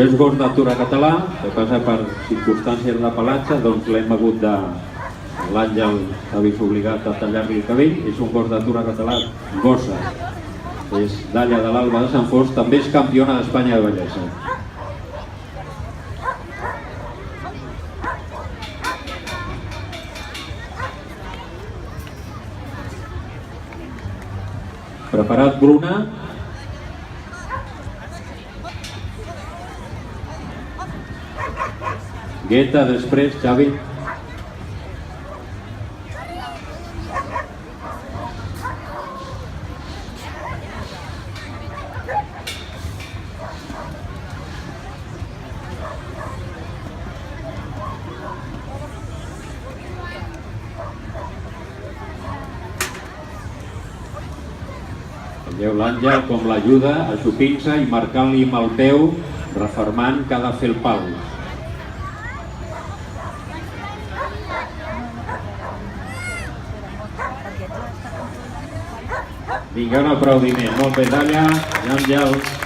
És gos d'Atura català, que passa per circumstàncies de pelatge, doncs l'hem hagut de... L'Àngel s'ha vist obligat a tallar-li el cabell, és un gos d'Atura català, gossa. És d'Alla de l'Alba de Sant Fost, també és campiona d'Espanya de bellesa. Preparat Bruna. Guetta després, Xavi. Veieu l'Àngel com l'ajuda ajupint-se i marcant-li amb el peu, refermant que ha de fer el pal. Vinga, un aplaudiment. Molt bé, Dalla i Àngel.